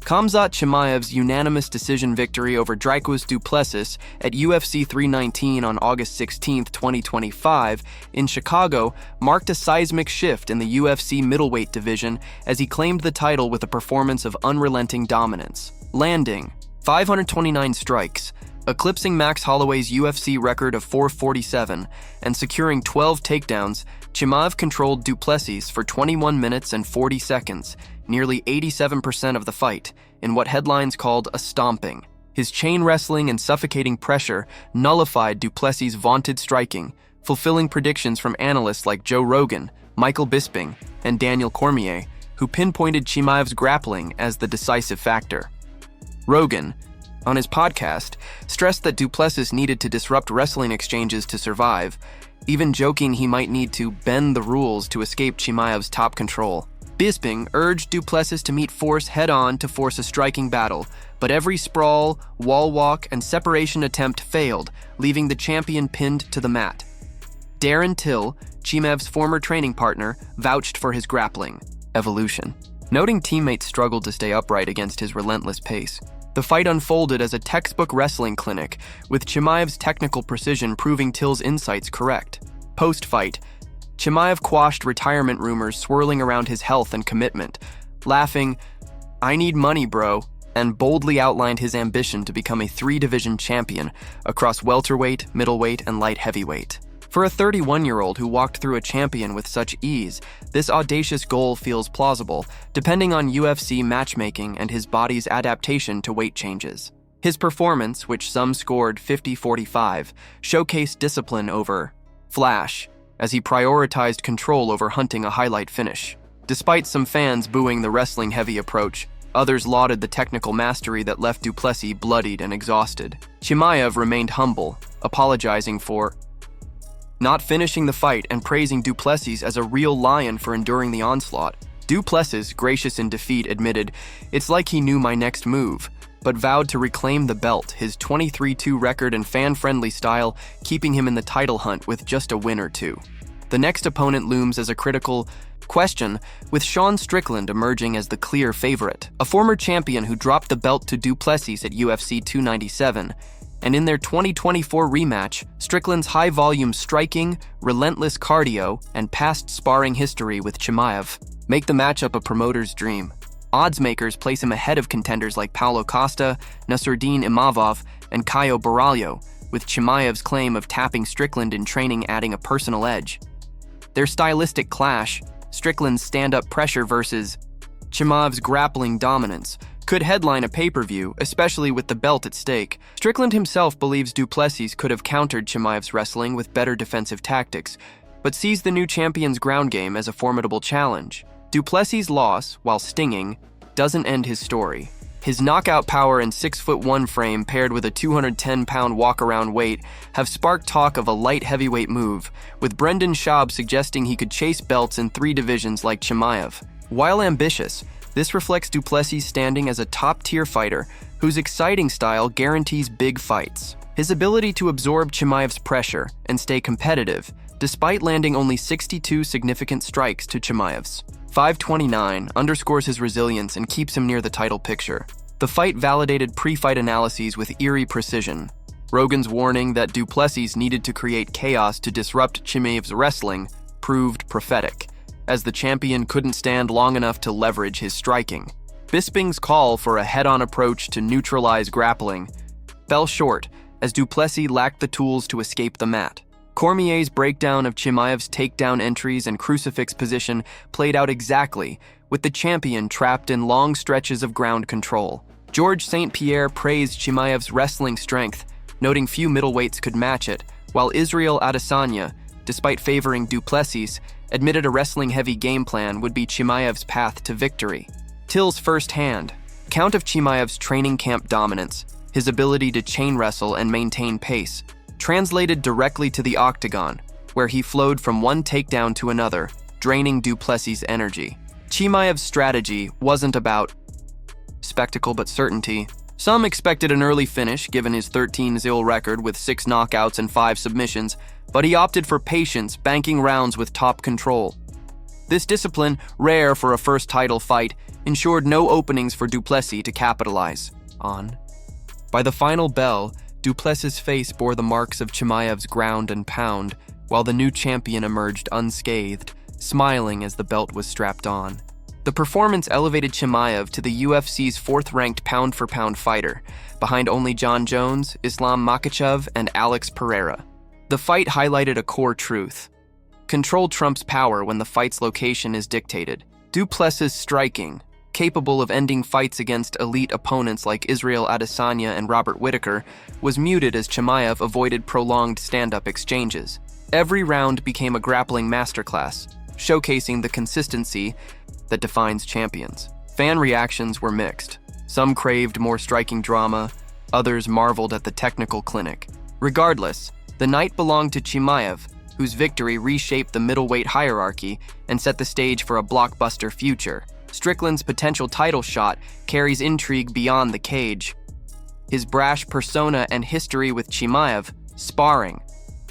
Khamzat Chimaev's unanimous decision victory over Dricus Du Plessis at UFC 319 on August 16, 2025, in Chicago marked a seismic shift in the UFC middleweight division as he claimed the title with a performance of unrelenting dominance, landing 529 strikes, eclipsing Max Holloway's UFC record of 447, and securing 12 takedowns. Chimaev controlled Du Plessis for 21 minutes and 40 seconds, nearly 87% of the fight, in what headlines called a stomping. His chain wrestling and suffocating pressure nullified Du Plessis' vaunted striking, fulfilling predictions from analysts like Joe Rogan, Michael Bisping, and Daniel Cormier, who pinpointed Chimaev's grappling as the decisive factor. Rogan, on his podcast, stressed that Du Plessis needed to disrupt wrestling exchanges to survive, even joking he might need to bend the rules to escape Chimaev's top control. Bisping urged Du Plessis to meet force head-on to force a striking battle, but every sprawl, wall walk, and separation attempt failed, leaving the champion pinned to the mat. Darren Till, Chimaev's former training partner, vouched for his grappling evolution, noting teammates struggled to stay upright against his relentless pace. The fight unfolded as a textbook wrestling clinic, with Chimaev's technical precision proving Till's insights correct. Post-fight, Chimaev quashed retirement rumors swirling around his health and commitment, laughing, "I need money, bro," and boldly outlined his ambition to become a three-division champion across welterweight, middleweight, and light heavyweight. For a 31-year-old who walked through a champion with such ease, this audacious goal feels plausible, depending on UFC matchmaking and his body's adaptation to weight changes. His performance, which some scored 50-45, showcased discipline over flash, as he prioritized control over hunting a highlight finish. Despite some fans booing the wrestling-heavy approach, others lauded the technical mastery that left Du Plessis bloodied and exhausted. Chimaev remained humble, apologizing for not finishing the fight and praising Du Plessis as a real lion for enduring the onslaught. Du Plessis, gracious in defeat, admitted, "It's like he knew my next move," but vowed to reclaim the belt, his 23-2 record and fan-friendly style keeping him in the title hunt with just a win or two. The next opponent looms as a critical question, with Sean Strickland emerging as the clear favorite, a former champion who dropped the belt to Du Plessis at UFC 297. And in their 2024 rematch, Strickland's high-volume striking, relentless cardio, and past sparring history with Chimaev make the matchup a promoter's dream. Odds makers place him ahead of contenders like Paulo Costa, Nasruddin Imavov, and Caio Borralho, with Chimaev's claim of tapping Strickland in training adding a personal edge. Their stylistic clash, Strickland's stand-up pressure versus Chimaev's grappling dominance, could headline a pay-per-view, especially with the belt at stake. Strickland himself believes Du Plessis could have countered Chimaev's wrestling with better defensive tactics, but sees the new champion's ground game as a formidable challenge. Du Plessis' loss, while stinging, doesn't end his story. His knockout power and 6'1" frame paired with a 210-pound walk-around weight have sparked talk of a light heavyweight move, with Brendan Schaub suggesting he could chase belts in three divisions like Chimaev. While ambitious, this reflects Du Plessis' standing as a top-tier fighter whose exciting style guarantees big fights. His ability to absorb Chimaev's pressure and stay competitive, despite landing only 62 significant strikes to Chimaev's 529, underscores his resilience and keeps him near the title picture. The fight validated pre-fight analyses with eerie precision. Rogan's warning that Du Plessis needed to create chaos to disrupt Chimaev's wrestling proved prophetic, as the champion couldn't stand long enough to leverage his striking. Bisping's call for a head-on approach to neutralize grappling fell short, as Du Plessis lacked the tools to escape the mat. Cormier's breakdown of Chimaev's takedown entries and crucifix position played out exactly, with the champion trapped in long stretches of ground control. George St. Pierre praised Chimaev's wrestling strength, noting few middleweights could match it, while Israel Adesanya, despite favoring Du Plessis, admitted a wrestling-heavy game plan would be Chimaev's path to victory. Till's first-hand account of Chimaev's training camp dominance, his ability to chain wrestle and maintain pace, translated directly to the octagon, where he flowed from one takedown to another, draining Du Plessis' energy. Chimaev's strategy wasn't about spectacle but certainty. Some expected an early finish, given his 13-0 record with 6 knockouts and 5 submissions, but he opted for patience, banking rounds with top control. This discipline, rare for a first title fight, ensured no openings for Du Plessis to capitalize on. By the final bell, Du Plessis' face bore the marks of Chimaev's ground and pound, while the new champion emerged unscathed, smiling as the belt was strapped on. The performance elevated Chimaev to the UFC's fourth-ranked pound-for-pound fighter, behind only John Jones, Islam Makhachev, and Alex Pereira. The fight highlighted a core truth. Control trumps power when the fight's location is dictated. Du Plessis' striking, capable of ending fights against elite opponents like Israel Adesanya and Robert Whittaker, was muted as Chimaev avoided prolonged stand-up exchanges. Every round became a grappling masterclass, showcasing the consistency that defines champions. Fan reactions were mixed. Some craved more striking drama, others marveled at the technical clinic. Regardless, the night belonged to Chimaev, whose victory reshaped the middleweight hierarchy and set the stage for a blockbuster future. Strickland's potential title shot carries intrigue beyond the cage. His brash persona and history with Chimaev, sparring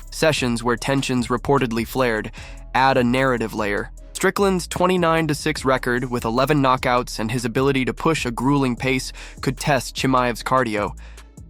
sessions where tensions reportedly flared, add a narrative layer. Strickland's 29-6 record with 11 knockouts and his ability to push a grueling pace could test Chimaev's cardio,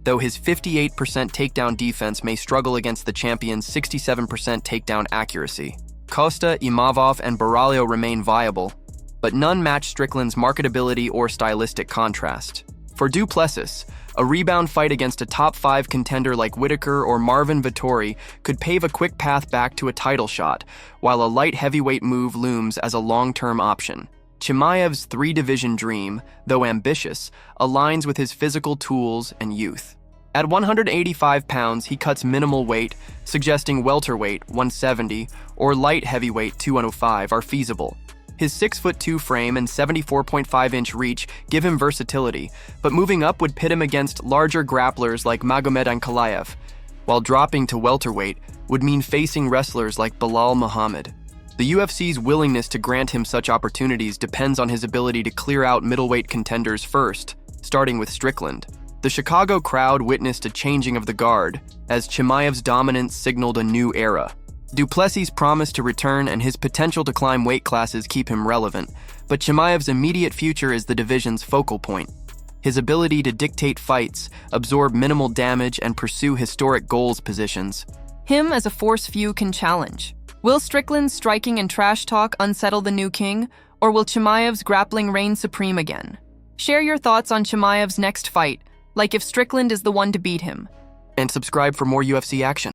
though his 58% takedown defense may struggle against the champion's 67% takedown accuracy. Costa, Imavov, and Baralho remain viable, but none match Strickland's marketability or stylistic contrast. For Du Plessis, a rebound fight against a top-5 contender like Whittaker or Marvin Vettori could pave a quick path back to a title shot, while a light heavyweight move looms as a long-term option. Chimaev's three-division dream, though ambitious, aligns with his physical tools and youth. At 185 pounds, he cuts minimal weight, suggesting welterweight 170 or light heavyweight 205 are feasible. His 6'2" frame and 74.5-inch reach give him versatility, but moving up would pit him against larger grapplers like Magomed Ankalaev, while dropping to welterweight would mean facing wrestlers like Bilal Muhammad. The UFC's willingness to grant him such opportunities depends on his ability to clear out middleweight contenders first, starting with Strickland. The Chicago crowd witnessed a changing of the guard, as Chimaev's dominance signaled a new era. Du Plessis' promise to return and his potential to climb weight classes keep him relevant, but Chimaev's immediate future is the division's focal point. His ability to dictate fights, absorb minimal damage, and pursue historic goals positions him as a force few can challenge. Will Strickland's striking and trash talk unsettle the new king, or will Chimaev's grappling reign supreme again? Share your thoughts on Chimaev's next fight, like if Strickland is the one to beat him. And subscribe for more UFC action.